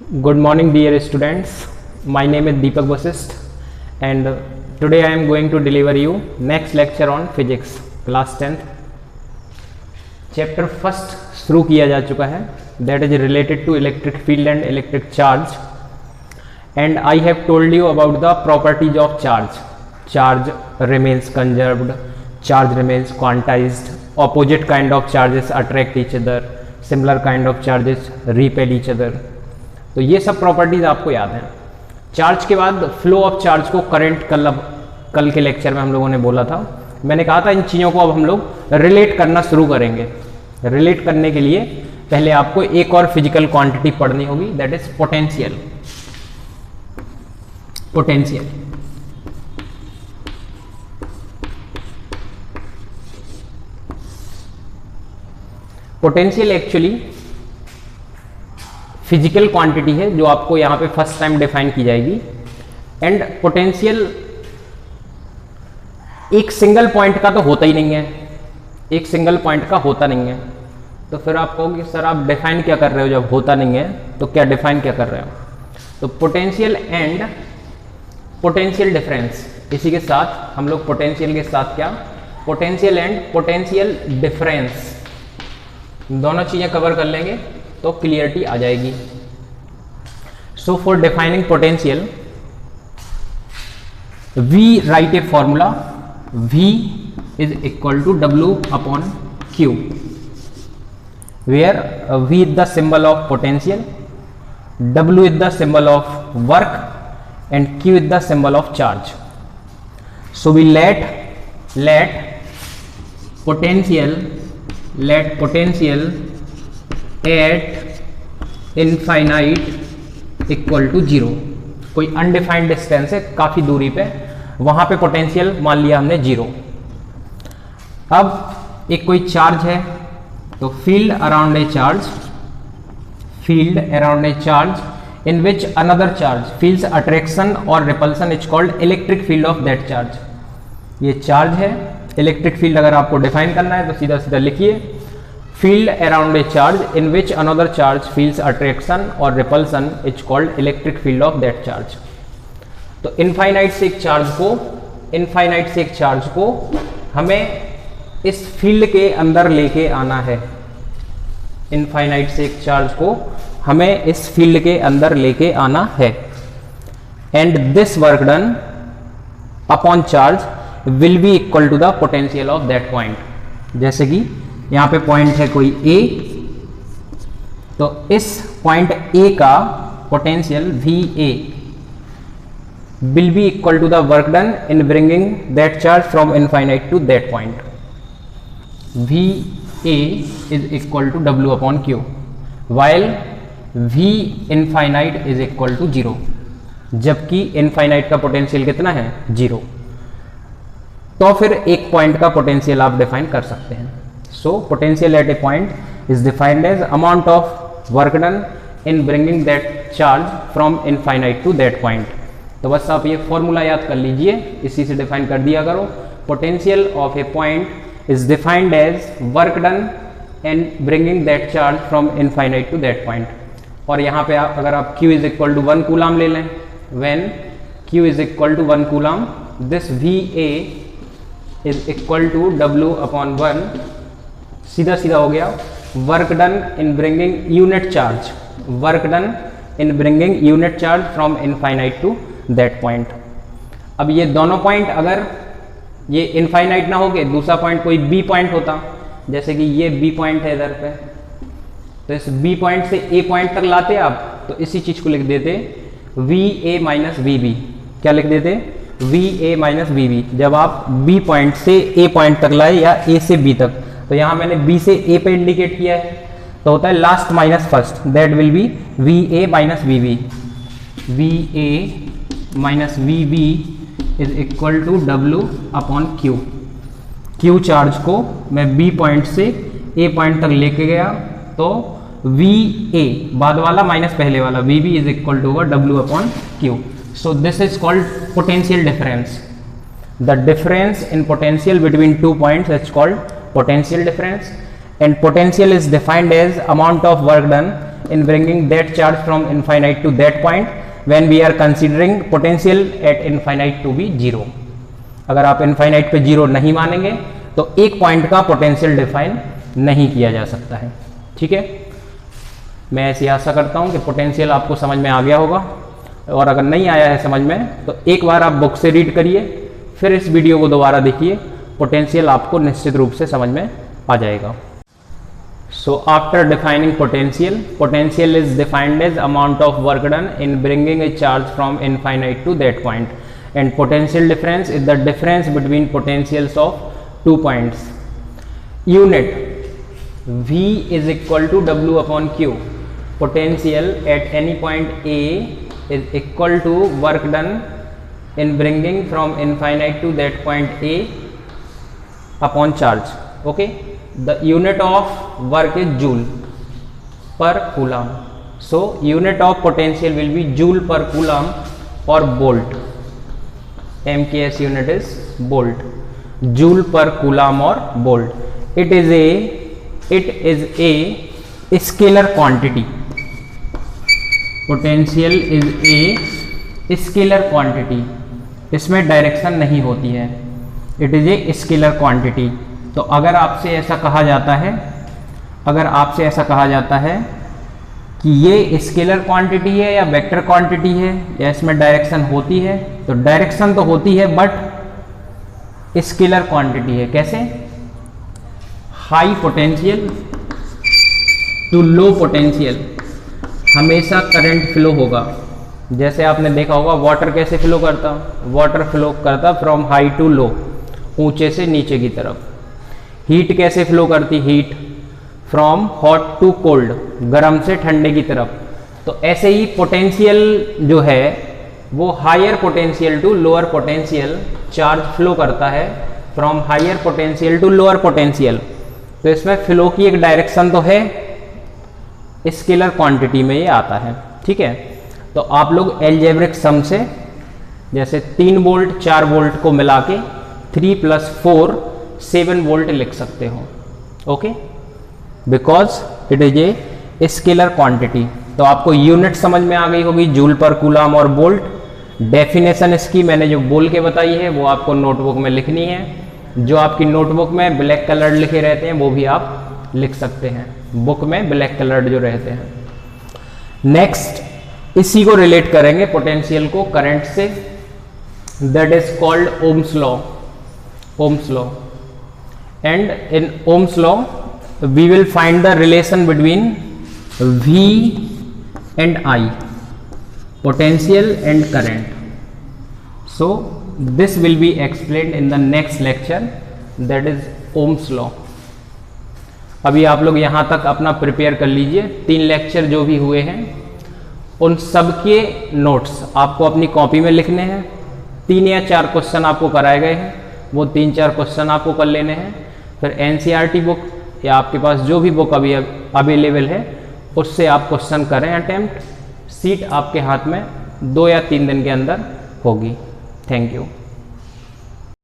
Good morning, dear students. My name is Deepak Vasist, and today I am going to deliver you next lecture on physics, class 10th. Chapter first शुरू किया जा चुका है, that is related to electric field and electric charge. And I have told you about the properties of charge. Charge remains conserved, charge remains quantized, opposite kind of charges attract each other, similar kind of charges repel each other. तो ये सब properties आपको याद हैं. Charge के बाद flow of charge को current कल के लेक्चर में हम लोगों ने बोला था. मैंने कहा था इन चीज़ों को अब हम लोग रिलेट करना शुरू करेंगे. रिलेट करने के लिए पहले आपको एक और फिजिकल क्वांटिटी पढ़नी होगी, that is potential. Potential potential actually physical quantity है जो आपको यहां पे फर्स्ट टाइम डिफाइन की जाएगी. एंड पोटेंशियल एक सिंगल पॉइंट का तो होता ही नहीं है, एक सिंगल पॉइंट का होता नहीं है. तो फिर आप कहोगे सर आप डिफाइन क्या कर रहे हो, जब होता नहीं है तो क्या डिफाइन क्या कर रहे हो. तो पोटेंशियल एंड पोटेंशियल डिफरेंस, इसी के साथ हम लोग पोटेंशियल के साथ क्या पोटेंशियल एंड पोटेंशियल डिफरेंस दोनों चीजें कवर कर लेंगे तो क्लियरिटी आ जाएगी. So for defining potential we write a formula, V is equal to W upon Q, where V is the symbol of potential, W is the symbol of work, and Q is the symbol of charge. So we let potential at infinite equal to 0. कोई undefined distance है काफी दूरी पे, वहां पे potential मान लिया हमने 0. अब एक कोई चार्ज है तो field around a charge in which another charge feels attraction और repulsion is called electric field of that charge. ये चार्ज है, इलेक्ट्रिक फील्ड अगर आपको डिफाइन करना है तो सीधा सीधा लिखिए field around a charge in which another charge feels attraction और repulsion is called electric field of that charge. तो इनफाइनाइट से एक चार्ज को हमें इस फील्ड के अंदर लेके आना है. इनफाइनाइट से एक चार्ज को हमें इस फील्ड के अंदर लेके आना है. And this work done upon charge will be equal to the potential of that point. जैसे कि यहां पे पॉइंट है कोई A, तो इस पॉइंट A का potential VA will be equal to the work done in bringing that charge from infinite to that point. VA is equal to W upon Q, while V infinite is equal to 0. जबकि infinite का potential कितना है 0. तो फिर एक point का potential आप define कर सकते हैं. So potential at a point is defined as amount of work done in bringing that charge from infinite to that point. तो बस आप ये फॉर्मूला याद कर लीजिए, इसी से डिफाइन कर दिया करो. Potential of a point is defined as work done in bringing that charge from infinite to that point. और यहाँ पे अगर आप Q is equal to 1 coulomb ले लें, when Q is equal to 1 coulomb, this VA is equal to W upon 1. सीधा सीधा हो गया work done in bringing unit charge from infinite to that point. अब ये दोनों पॉइंट अगर ये इनफाइनाइट ना हो के दूसरा पॉइंट कोई B पॉइंट होता, जैसे कि ये B पॉइंट है इधर पे, तो इस B पॉइंट से A पॉइंट तक लाते आप तो इसी चीज को लिख देते VA माइनस VB. क्या लिख देते VA माइनस VB. जब आप B पॉइंट से A पॉइंट तक लाए या A से B तक, तो यहां मैंने B से A पे इंडिकेट किया है तो होता है last minus first, that will be VA minus VB. VA minus VB is equal to W upon Q. Q charge को मैं B पॉइंट से A पॉइंट तक लेके गया तो VA बाद वाला माइनस पहले वाला VB is equal to W upon Q. So this is called potential difference. The difference in potential between 2 points is called potential difference, and potential is defined as amount of work done in bringing that charge from infinite to that point when we are considering potential at infinite to be 0. अगर आप infinite पे 0 नहीं मानेंगे तो एक point का potential define नहीं किया जा सकता है। ठीक है, मैं ऐसी आशा करता हूं कि पोटेंशियल आपको समझ में आ गया होगा, और अगर नहीं आया है समझ में तो एक बार आप बुक से रीड करिए, फिर इस वीडियो को दोबारा देखिए, पोटेंशियल आपको निश्चित रूप से समझ में आ जाएगा। So after defining potential, potential is defined as amount of work done in bringing a charge from infinite to that point, and potential difference is the difference between potentials of 2 points. Unit V is equal to W upon Q. Potential at any point A is equal to work done in bringing from infinite to that point A upon charge. Okay, the unit of work is joule per coulomb. So unit of potential will be joule per coulomb or volt. MKS unit is volt, joule per coulomb or volt. It is a scalar quantity. Potential is a scalar quantity. इसमें direction नहीं होती है, it is a scalar quantity. तो अगर आपसे ऐसा कहा जाता है कि ये स्केलर क्वांटिटी है या वेक्टर क्वांटिटी है या इसमें डायरेक्शन होती है, तो डायरेक्शन तो होती है बट स्केलर क्वांटिटी है। कैसे? High potential to low potential हमेशा करंट फ्लो होगा। जैसे आपने देखा होगा वाटर कैसे फ्लो करता, वाटर फ्लो करता फ्रॉम हाई टू लो, ऊंचे से नीचे की तरफ। हीट कैसे फ्लो करती, heat from hot to cold, गर्म से ठंडे की तरफ। तो ऐसे ही पोटेंशियल जो है वो higher potential to lower potential charge flow करता है, from higher potential to lower potential. तो इसमें फ्लो की एक डायरेक्शन तो है, स्केलर क्वांटिटी में ये आता है। ठीक है, तो आप लोग एल्जेब्रिक सम से जैसे 3 वोल्ट 4 वोल्ट को मिला के 3 + 4 7 वोल्ट लिख सकते हो। Okay, because it is a scalar quantity. तो आपको यूनिट समझ में आ गई होगी, जूल पर कूलम और वोल्ट। डेफिनेशन इसकी मैंने जो बोल के बताई है वो आपको नोटबुक में लिखनी है। जो आपकी नोटबुक में ब्लैक कलर्ड लिखे रहते हैं वो भी आप लिख सकते हैं, बुक में ब्लैक कलर्ड जो रहते हैं। नेक्स्ट इसी को रिलेट करेंगे पोटेंशियल को करंट से, that is called Ohm's law. Ohm's law, and in Ohm's law we will find the relation between V and I, potential and current. So this will be explained in the next lecture, that is Ohm's law. अभी आप लोग यहाँ तक अपना prepare कर लीजिए। 3 lecture जो भी हुए हैं उन सब के नोट्स आपको अपनी कॉपी में लिखने हैं। 3 या 4 क्वेश्चन आपको कराए गए हैं, वो 3-4 क्वेश्चन आपको कर लेने हैं। फिर NCERT बुक या आपके पास जो भी बुक अभी अवेलेबल है उससे आप क्वेश्चन करें अटेम्प्ट। सीट आपके हाथ में 2 या 3 दिन के अंदर होगी। Thank you.